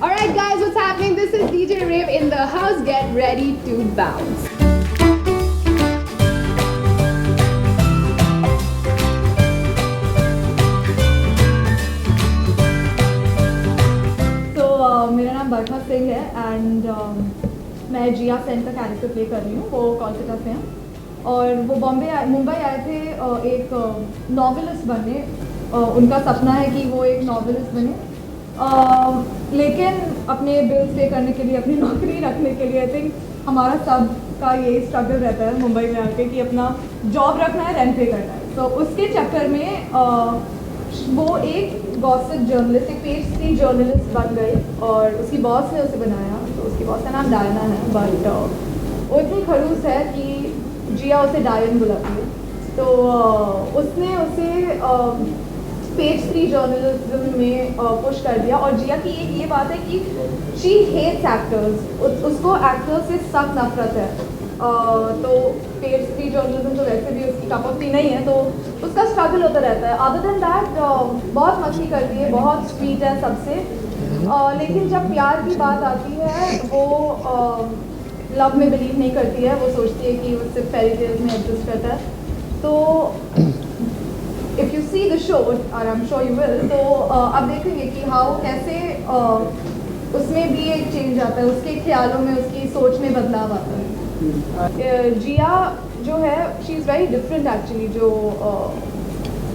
Alright guys, what's happening? This is DJ Rave in the house. Get ready to bounce. मेरा नाम बरखा सिंह है and मैं जिया सेन का character play कर रही हूँ। वो कोलकाता से हैं और वो मुंबई आए थे एक नॉवेलिस्ट बनने। उनका सपना है कि वो एक नॉवेलिस्ट बने, लेकिन अपने बिल्स पे करने के लिए, अपनी नौकरी रखने के लिए आई थिंक हमारा सब का ये स्ट्रगल रहता है मुंबई में आके कि अपना जॉब रखना है, रेंट पे करना है। तो उसके चक्कर में वो एक गॉसिप जर्नलिस्ट, एक पेज 3 जर्नलिस्ट बन गई और उसकी बॉस ने उसे बनाया। तो उसकी बॉस का नाम डायना है, बट वो इतनी खड़ूस है कि जिया उसे डायन बुलाती है। तो उसने उसे पेज 3 जर्नलिज्म में पुश कर दिया। और जिया की एक ये बात है कि शी हेट्स एक्टर्स, उसको एक्टर्स से सख्त नफरत है। तो पेज 3 जर्नलिज्म तो वैसे भी उसकी कप ऑफ टी नहीं है, तो उसका स्ट्रगल होता रहता है। अदर देन दैट बहुत मस्ती करती है, बहुत स्वीट है सबसे, लेकिन जब प्यार की बात आती है वो लव में बिलीव नहीं करती है। वो सोचती है कि वो सिर्फ फेरी टेल्स में एग्जिस्ट करता है। तो if you see the show, और I am sure you will, तो अब देखेंगे कि हाउ कैसे उसमें भी एक चेंज आता है, उसके ख्यालों में, उसकी सोच में बदलाव आता है। जिया जो है, she is very different actually. जो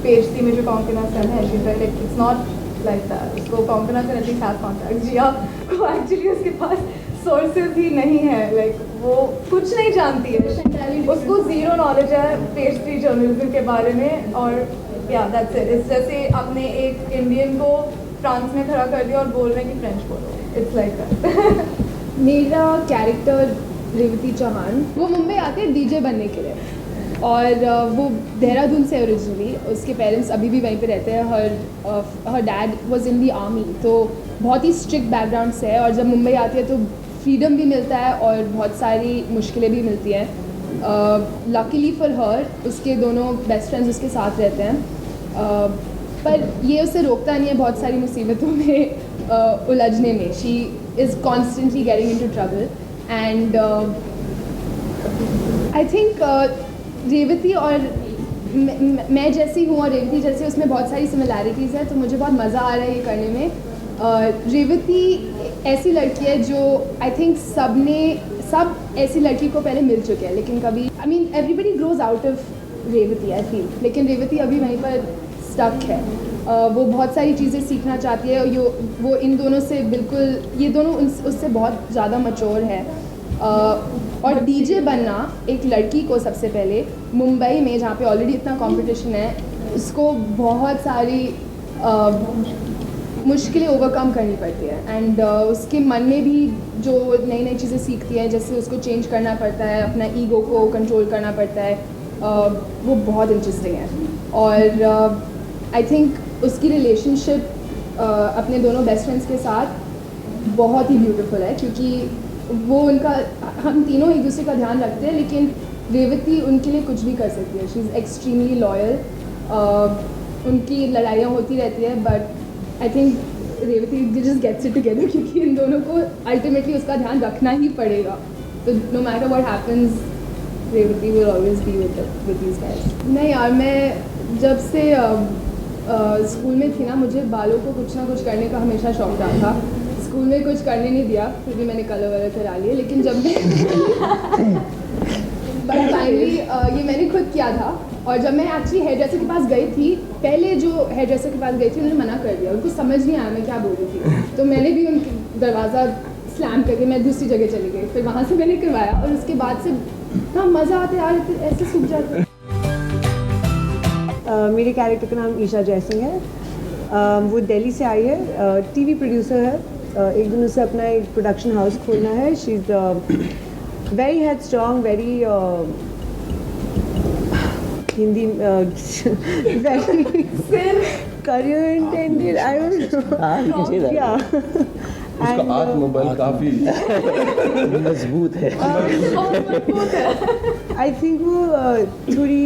पेज 3 में जो कोंकणा सेन है, she is like it's not like that. उसको Konkona Sen at least has contact, Jiya को एक्चुअली उसके पास सोर्सेज ही नहीं है। लाइक वो कुछ नहीं जानती है, उसको ज़ीरो नॉलेज है पेज 3 जर्नलिज्म के बारे में। और या दैट्स इट। इट्स जैसे आपने एक इंडियन को फ्रांस में खड़ा कर दिया और बोल रहे हैं कि फ्रेंच बोलो, इट्स लाइक दैट। मेरा कैरेक्टर रेवती चौहान, वो मुंबई आते हैं डीजे बनने के लिए और वो देहरादून से ओरिजिनली। उसके पेरेंट्स अभी भी वहीं पे रहते हैं। हर dad was in the army, तो बहुत ही स्ट्रिक्ट बैकग्राउंड से है। और जब मुंबई आती है तो फ्रीडम भी मिलता है और बहुत सारी मुश्किलें भी मिलती हैं। लकीली फॉर हर, उसके दोनों बेस्ट फ्रेंड्स उसके साथ रहते हैं, पर ये उसे रोकता नहीं है बहुत सारी मुसीबतों में उलझने में। She is constantly getting into trouble and I think Revathi और मैं जैसी हूँ और रेवती जैसी, उसमें बहुत सारी सिमिलैरिटीज़ है। तो मुझे बहुत मज़ा आ रहा है ये करने में। रेवती ऐसी लड़की है जो आई थिंक सब ऐसी लड़की को पहले मिल चुके हैं, लेकिन कभी I mean everybody grows out of Revathi I feel, लेकिन रेवती अभी वहीं पर स्टक है। वो बहुत सारी चीज़ें सीखना चाहती है। वो इन दोनों से बिल्कुल, ये दोनों उससे बहुत ज़्यादा मैच्योर है। और डीजे बनना एक लड़की को सबसे पहले मुंबई में, जहाँ पे ऑलरेडी इतना कंपटीशन है, उसको बहुत सारी मुश्किलें ओवरकम करनी पड़ती है। एंड उसके मन में भी जो नई नई चीज़ें सीखती है, जैसे उसको चेंज करना पड़ता है, अपना ईगो को कंट्रोल करना पड़ता है, वो बहुत इंटरेस्टिंग है। और आई थिंक उसकी रिलेशनशिप अपने दोनों बेस्ट फ्रेंड्स के साथ बहुत ही ब्यूटीफुल है, क्योंकि वो हम तीनों एक दूसरे का ध्यान रखते हैं, लेकिन रेवती उनके लिए कुछ भी कर सकती है। She is extremely loyal. उनकी लड़ाइयाँ होती रहती है, but I think Revathi just gets it together, क्योंकि इन दोनों को अल्टीमेटली उसका ध्यान रखना ही पड़ेगा। तो no matter what happens, Revathi will always be with these guys. नहीं यार, मैं जब से स्कूल में थी ना, मुझे बालों को कुछ ना कुछ करने का हमेशा शौक रहा था। स्कूल में कुछ करने नहीं दिया, फिर भी मैंने कलर वलर करा लिए। लेकिन जब मैं बट फाइनली ये मैंने खुद किया था। और जब मैं एक्चुअली हेयर ड्रेसर के पास गई थी, पहले जो हेयर ड्रेसर के पास गई थी उन्होंने मना कर दिया, उनको समझ नहीं आया मैं क्या बोल रही थी। तो मैंने भी उनका दरवाज़ा स्लैम करके मैं दूसरी जगह चली गई। फिर वहाँ से मैंने करवाया और उसके बाद से इतना मज़ा आता है यार, ऐसे सूख जाते। मेरे कैरेक्टर का नाम ईशा जयसिंह है। वो दिल्ली से आई है, टीवी प्रोड्यूसर है। एक दिन उसे अपना एक प्रोडक्शन हाउस खोलना है। She is very headstrong, very Hindi very career intended, I don't know. Yeah. उसका आत्मबल काफी मजबूत है। आई थिंक वो थोड़ी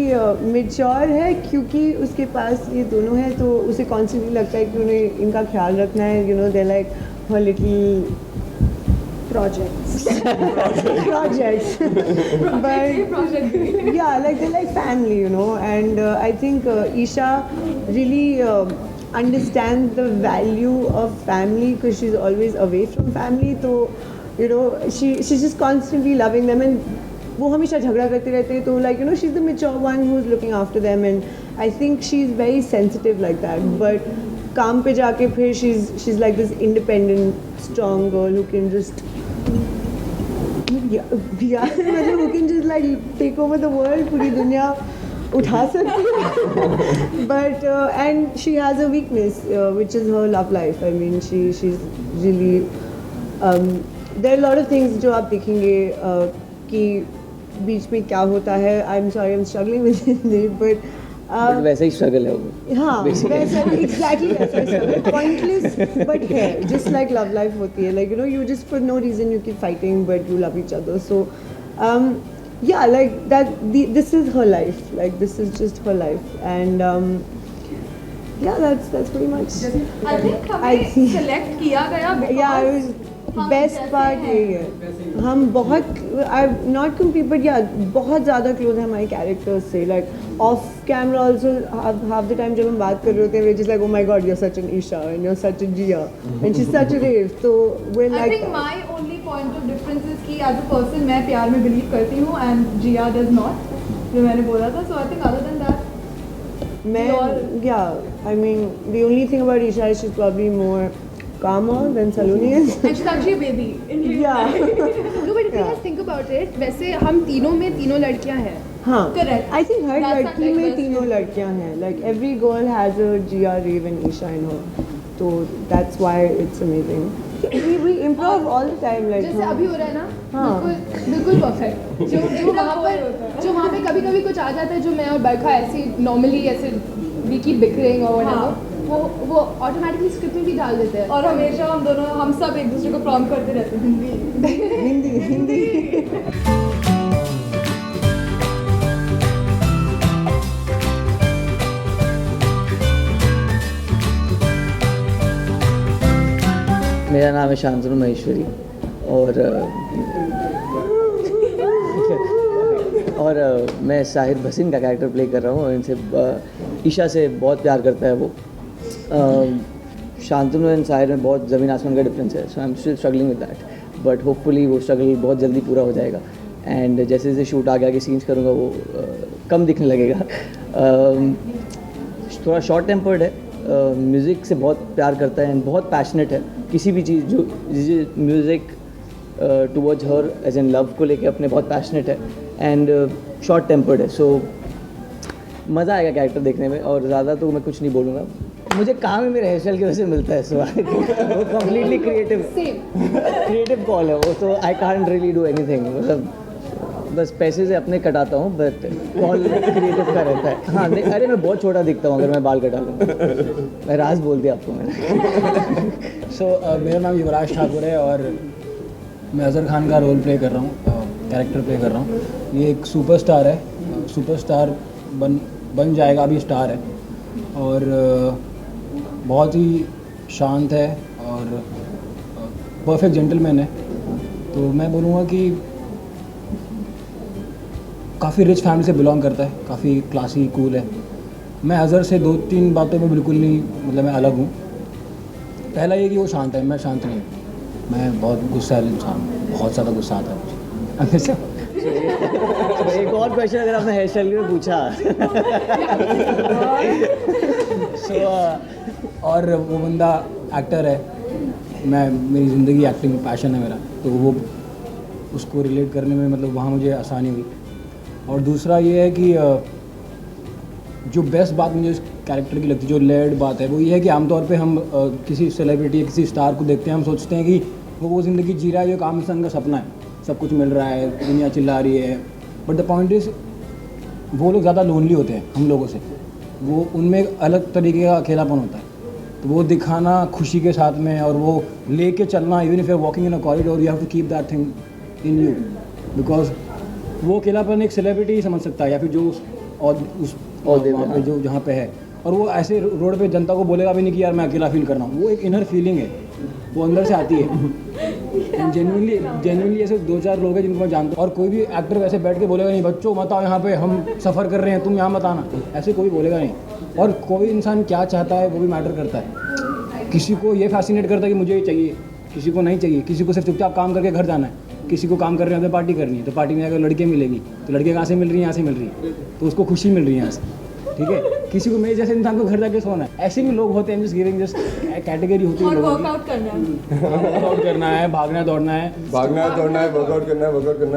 मेच्योर है, क्योंकि उसके पास ये दोनों हैं, तो उसे कॉन्स्टेंटली लगता है कि उन्हें इनका ख्याल रखना है। You know, they like her little projects. projects. But yeah, like they're like family, you know. And I think Isha really understands the value of family because she's always away from family. So, you know, she's just constantly loving them, and वो हमेशा झगड़ा करते रहते हैं. तो like, you know, she's the mature one who's looking after them, and I think she's very sensitive like that. But काम पे जाके फिर she's like this independent, strong girl who can just मतलब who can just like take over the world, पूरी दुनिया उठा सकती है. But and she has a weakness, which is her love life. I mean, she's really there are a lot of things जो आप देखेंगे कि बीच में क्या होता है. I'm sorry, I'm struggling with Hindi, but वैसे ही स्ट्रगल है वो. हाँ वैसा exactly वैसा struggle. Pointless but है, just like love life होती है. Like, you know, you just for no reason you keep fighting but you love each other. So yeah, like that this is her life. Like this is just her life, and yeah, that's pretty much. I think हमें select किया गया because Yeah, it was best part यही है. हम बहुत not compete but या बहुत ज़्यादा क्लोज है हमारे कैरेक्टर्स से. Like off camera also half the time जब हम बात कर रहे होते हैं we just like oh my god you are such an Isha and you are such an Jiya and she is such a rave. तो we I like think my only point of difference is कि as a person मैं प्यार में believe करती हूँ and Jia does not, जो मैंने बोला था. So I think other than that मैं yeah, I mean the only thing about Isha is she's probably more calmer than Saloni is. and she's actually a baby in real Yeah. life. No, but if you guys think about it, वैसे हम तीनों में तीनों लड़कियां हैं. हाँ Correct. I think her That's लड़की not में like तीनों लड़कियां हैं. Like every girl has a Jia, Rev and Isha in her. So that's why it's amazing. We improv all the time. Like जैसे अभी हो रहा है ना, हाँ. बिल्कुल परफेक्ट. जो वहाँ पे कभी कभी कुछ आ जाता है जो मैं और बरखा ऐसे नॉर्मली ऐसे वी कीप बिकरिंग और हाँ. वो ऑटोमेटिकली स्क्रिप्ट में भी डाल देते हैं. और हमेशा हम सब एक दूसरे को प्रॉम्प्ट करते रहते हैं हिंदी. मेरा नाम है शांतनु महेश्वरी और मैं साहिर भसीन का कैरेक्टर प्ले कर रहा हूँ. और इनसे ईशा से बहुत प्यार करता है वो. शांतनु एंड साहिर में बहुत ज़मीन आसमान का डिफरेंस है. So I am still struggling with that, but hopefully वो स्ट्रगल बहुत जल्दी पूरा हो जाएगा. एंड जैसे जैसे शूट आगे आगे सीन्स करूँगा वो कम दिखने लगेगा. थोड़ा शॉर्ट टेम्पर्ड है, म्यूज़िक से बहुत प्यार करता है एंड बहुत पैशनेट है. किसी भी चीज़ जो music towards her as an love को लेके अपने बहुत पैशनेट है एंड शॉर्ट टेम्पर्ड है. सो मज़ा आएगा कैरेक्टर देखने में. और ज़्यादा तो मैं कुछ नहीं बोलूँगा. मुझे काम ही मेरे हेयर स्टाइल की वजह से मिलता है. सो वो कम्प्लीटली क्रिएटिव कॉल है वो. तो I can't really do anything. मतलब बस पैसे से अपने कटाता हूँ बट कॉल क्रिएटिव का रहता है. हाँ नहीं, अरे मैं बहुत छोटा दिखता हूँ अगर मैं बाल कटा लूँ. मैं राज बोल दिया आपको मैंने. सो मेरा नाम युवराज ठाकुर है और मैं अज़हर खान का रोल प्ले कर रहा हूँ, कैरेक्टर प्ले कर रहा हूँ. ये एक सुपरस्टार है, सुपरस्टार बन जाएगा, अभी स्टार है और बहुत ही शांत है और परफेक्ट जेंटलमैन है. तो मैं बोलूँगा कि काफ़ी रिच फैमिली से बिलोंग करता है, काफ़ी क्लासी कूल है. मैं अज़हर से 2-3 बातों में बिल्कुल नहीं, मतलब मैं अलग हूँ. पहला ये कि वो शांत है, मैं शांत नहीं हूँ. मैं बहुत गुस्सा इंसान हूँ, बहुत ज़्यादा गुस्सा आता है मुझे. एक और क्वेश्चन अगर आपने हेयर स्टाइल में पूछा. और वो बंदा एक्टर है, मेरी ज़िंदगी एक्टिंग में पैशन है मेरा, तो वो उसको रिलेट करने में मतलब वहाँ मुझे आसानी हुई. और दूसरा ये है कि जो बेस्ट बात मुझे इस कैरेक्टर की लगती है, जो लेयर्ड बात है, वो ये है कि आमतौर पे हम किसी सेलिब्रिटी या किसी स्टार को देखते हैं, हम सोचते हैं कि वो ज़िंदगी जी रहा है जो एक आम इंसान का सपना है, सब कुछ मिल रहा है, दुनिया चिल्ला रही है. बट द पॉइंट इज़ वो लोग ज़्यादा लोनली होते हैं हम लोगों से. वो उनमें एक अलग तरीके का अकेलापन होता है. तो वो दिखाना खुशी के साथ में और वो लेके चलना, even if you are walking in a corridor you have to keep that thing in you, because वो अकेलापन एक सेलिब्रिटी ही समझ सकता है या फिर जो उस वहाँ पे जो जहाँ पे है. और वो ऐसे रोड पे जनता को बोलेगा भी नहीं कि यार मैं अकेला फील कर रहा हूँ. वो एक इनर फीलिंग है वो अंदर से आती है। जेन्युइनली ऐसे 2-4 लोग हैं जिनको मैं जानता हूँ, और कोई भी एक्टर वैसे बैठ के बोलेगा नहीं बच्चों मत आओ यहाँ पे, हम सफ़र कर रहे हैं, तुम यहाँ मत आना, ऐसे कोई बोलेगा नहीं। और कोई इंसान क्या चाहता है वो भी मैटर करता है। किसी को ये फैसिनेट करता है कि मुझे ये चाहिए, किसी को नहीं चाहिए, किसी को सिर्फ चुपचाप काम करके घर जाना है, किसी को काम कर रहे हैं तो पार्टी करनी है, तो पार्टी में अगर लड़कियाँ मिलेगी तो लड़कियाँ कहाँ से मिल रही हैं, यहाँ से मिल रही है, तो उसको खुशी मिल रही है यहाँ से, ठीक है। किसी को मेरे जैसे इंसान को घर जाके सोना है, ऐसे भी लोग होते हैं, जस्ट गिविंग जस्ट कैटेगरी होती है और लोगों की। वर्कआउट करना है, वर्कआउट करना है, भागना दौड़ना है, दौड़ना है, वर्कआउट करना है,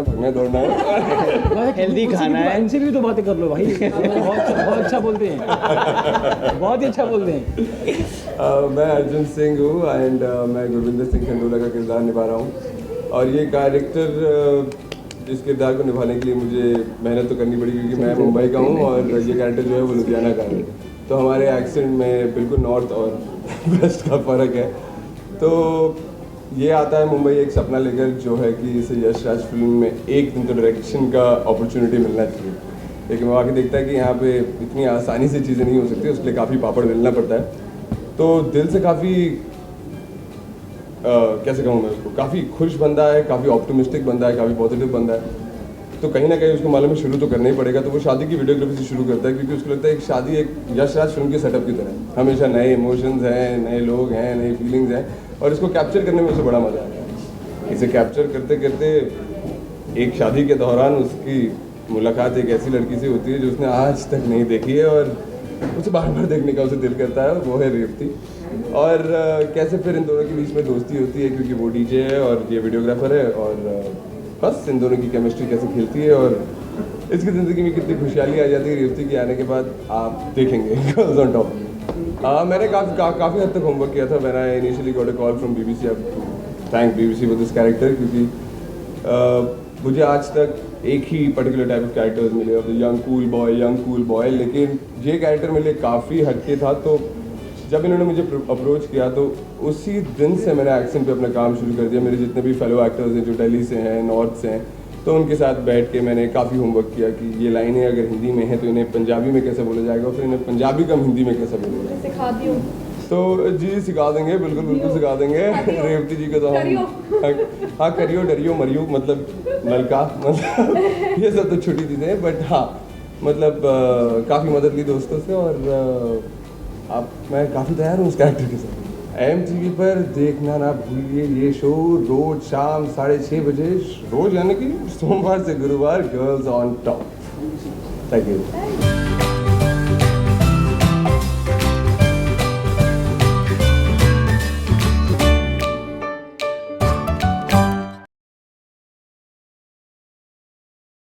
भागना दौड़ना है। हेल्दी खाना है। इनसे भी तो बातें कर लो भाई, बहुत अच्छा बोलते हैं, बहुत ही अच्छा बोलते हैं। मैं अर्जुन सिंह हूँ एंड मैं गुरविंदर सिंह खंडूला का किरदार निभा रहा हूँ। और ये कैरेक्टर, इस किरदार को निभाने के लिए मुझे मेहनत तो करनी पड़ी क्योंकि मैं मुंबई का हूँ और ये कैरेक्टर जो है वो लुधियाना का है, तो हमारे एक्सेंट में बिल्कुल नॉर्थ और वेस्ट का फ़र्क है। तो ये आता है मुंबई एक सपना लेकर, जो है कि इसे यश राज फिल्म में एक दिन तो डायरेक्शन का अपॉर्चुनिटी मिलना चाहिए, लेकिन वो आके देखता है कि यहाँ पे इतनी आसानी से चीज़ें नहीं हो सकती, उसके लिए काफ़ी पापड़ बेलना पड़ता है। तो दिल से काफ़ी कैसे कहूँ मैं उसको, काफ़ी खुश बंदा है, काफ़ी ऑप्टिमिस्टिक बंदा है, काफ़ी पॉजिटिव बंदा है। तो कहीं ना कहीं उसको मालूम है शुरू तो करना ही पड़ेगा, तो वो शादी की वीडियोग्राफी से शुरू करता है क्योंकि उसको लगता है कि शादी एक यश राज फिल्म के सेटअप की तरह है, हमेशा नए इमोशंस हैं, नए लोग हैं, नई फीलिंग्स हैं, और इसको कैप्चर करने में उसे बड़ा मज़ा आता है। इसे कैप्चर करते करते एक शादी के दौरान उसकी मुलाकात एक ऐसी लड़की से होती है जो उसने आज तक नहीं देखी है और उसे बार बार देखने का उसे दिल करता है, वो है रेवती। और कैसे फिर इन दोनों के बीच में दोस्ती होती है क्योंकि वो डीजे है और ये वीडियोग्राफर है, और बस इन दोनों की केमिस्ट्री कैसे खिलती है और इसकी ज़िंदगी में कितनी खुशहाली आ जाती है रेवती के आने के बाद, आप देखेंगे गर्ल्स ऑन टॉप। मैंने काफ़ी हद तक होमवर्क किया था। मैंने initially got a call from BBC, अब thank BBC for this character, क्योंकि मुझे आज तक एक ही पर्टिकुलर टाइप ऑफ कैरेक्टर्स मिले, of the young cool boy, लेकिन ये कैरेक्टर मेरे लिए काफ़ी हटके था। तो जब इन्होंने मुझे अप्रोच किया तो उसी दिन से मैंने एक्सेंट पे अपना काम शुरू कर दिया। मेरे जितने भी फेलो एक्टर्स हैं जो दिल्ली से हैं, नॉर्थ से हैं, तो उनके साथ बैठ के मैंने काफ़ी होमवर्क किया कि ये लाइनें अगर हिंदी में हैं तो इन्हें पंजाबी में कैसे बोला जाएगा, फिर इन्हें पंजाबी कम हिंदी में कैसे बोला जाएगा। सिखाती हूँ तो जी सिखा देंगे, बिल्कुल सिखा देंगे रेवती जी को। तो हम हाँ करियो डरियो मरियो मतलब नलका मतलब ये सब तो छोटी चीज़ें हैं, बट हाँ मतलब काफ़ी मदद ली दोस्तों से, और मैं काफ़ी तैयार हूँ उस कैरेक्टर के साथ। MTV पर देखना ना भूलिए ये शो, रोज शाम 6:30 बजे, रोज यानी कि सोमवार से गुरुवार, girls on top. Thank you.